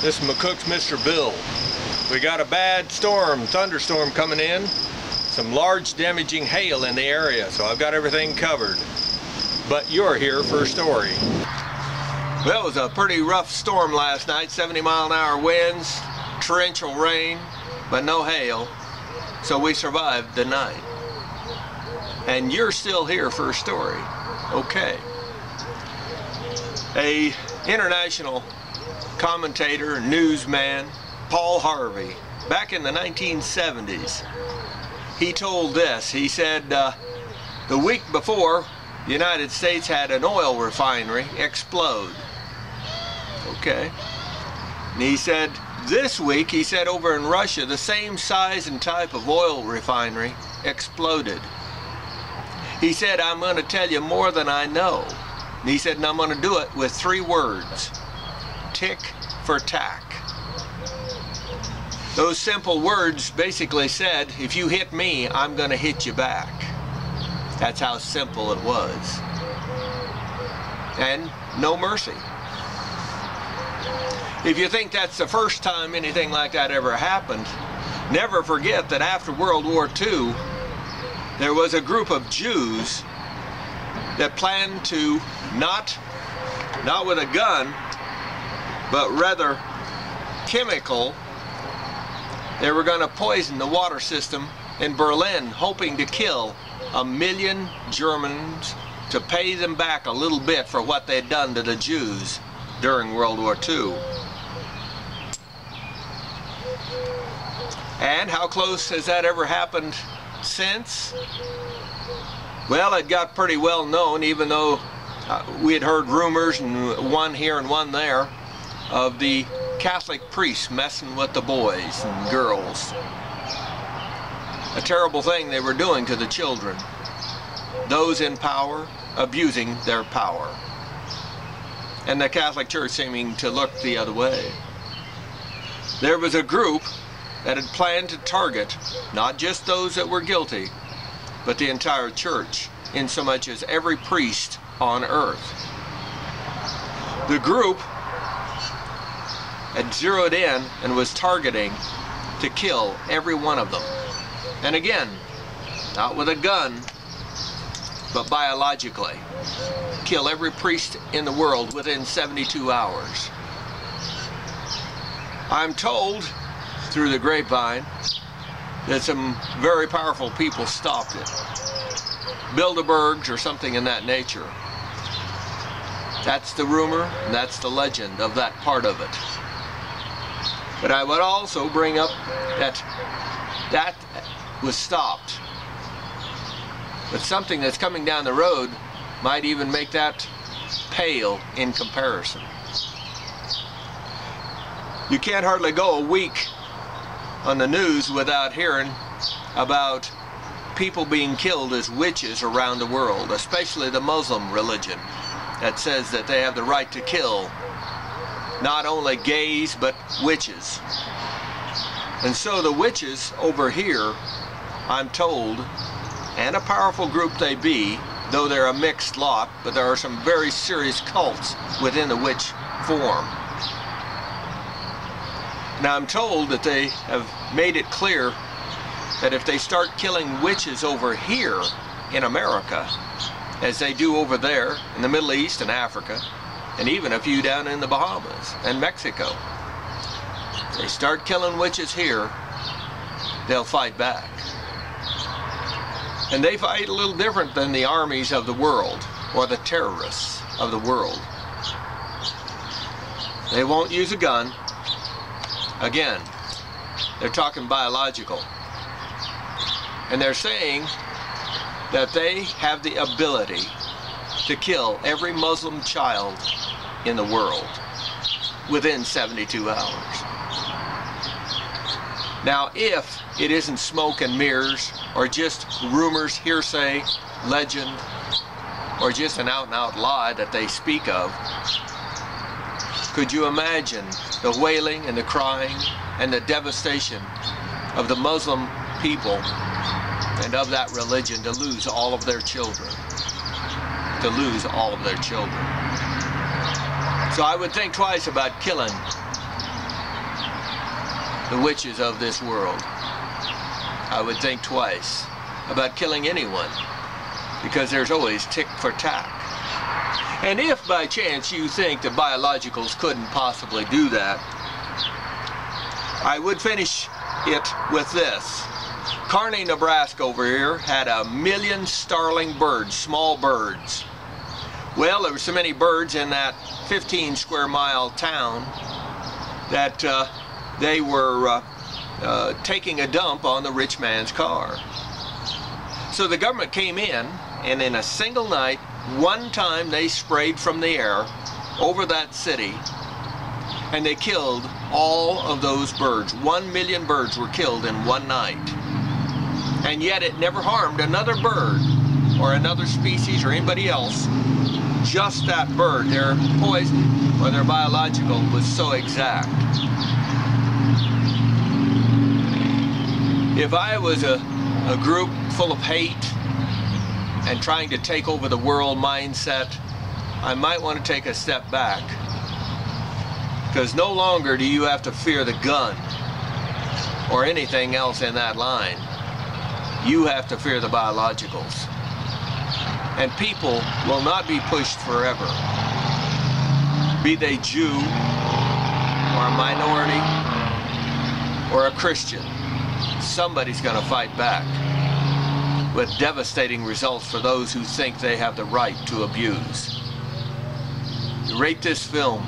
This is McCook's Mr. Bill. We got a bad storm, thunderstorm coming in. Some large damaging hail in the area, so I've got everything covered. But you're here for a story. Well, it was a pretty rough storm last night. 70-mile-an-hour winds, torrential rain, but no hail. So we survived the night. And you're still here for a story. Okay. A international commentator, newsman, Paul Harvey, back in the 1970s, he told this. He said the week before, the United States had an oil refinery explode. Okay. And he said this week, he said over in Russia, the same size and type of oil refinery exploded. He said, I'm going to tell you more than I know. And he said, and I'm going to do it with 3 words. Tic for tac. Those simple words basically said, if you hit me, I'm going to hit you back. That's how simple it was. And no mercy. If you think that's the first time anything like that ever happened, never forget that after World War II, there was a group of Jews that planned to not with a gun, but rather chemical. They were going to poison the water system in Berlin, hoping to kill 1 million Germans to pay them back a little bit for what they'd done to the Jews during World War II. And how close has that ever happened since? Well, it got pretty well known, even though we had heard rumors, and one here and one there, of the Catholic priests messing with the boys and girls. A terrible thing they were doing to the children. Those in power abusing their power. And the Catholic Church seeming to look the other way. There was a group that had planned to target not just those that were guilty, but the entire church, insomuch as every priest on earth. The group had zeroed in and was targeting to kill every one of them. And again, not with a gun, but biologically. Kill every priest in the world within 72 hours. I'm told through the grapevine that some very powerful people stopped it. Bilderbergs or something in that nature. That's the rumor, and that's the legend of that part of it. But I would also bring up that that was stopped. But something that's coming down the road might even make that pale in comparison. You can't hardly go a week on the news without hearing about people being killed as witches around the world, especially the Muslim religion that says that they have the right to kill not only gays but witches. And so the witches over here, I'm told, and a powerful group they be, though they're a mixed lot, but there are some very serious cults within the witch form. Now I'm told that they have made it clear that if they start killing witches over here in America, as they do over there in the Middle East and Africa, and even a few down in the Bahamas and Mexico, if they start killing witches here, they'll fight back. And they fight a little different than the armies of the world or the terrorists of the world. They won't use a gun. Again, they're talking biological. And they're saying that they have the ability to kill every Muslim child in the world within 72 hours. Now, if it isn't smoke and mirrors, or just rumors, hearsay, legend, or just an out-and-out lie that they speak of, could you imagine the wailing and the crying and the devastation of the Muslim people and of that religion to lose all of their children? To lose all of their children. So I would think twice about killing the witches of this world, I would think twice about killing anyone, because there's always tic for tac. And if by chance you think the biologicals couldn't possibly do that, I would finish it with this. Kearney, Nebraska over here had 1 million starling birds, small birds. Well, there were so many birds in that 15 square mile town that they were taking a dump on the rich man's car. So the government came in, and in a single night, one time they sprayed from the air over that city, and they killed all of those birds. 1 million birds were killed in one night. And yet it never harmed another bird or another species or anybody else. Just that bird, their poison or their biological was so exact. If I was a group full of hate and trying to take over the world mindset, I might want to take a step back. Because no longer do you have to fear the gun or anything else in that line. You have to fear the biologicals. And people will not be pushed forever. Be they Jew or a minority or a Christian, somebody's going to fight back with devastating results for those who think they have the right to abuse. Rate this film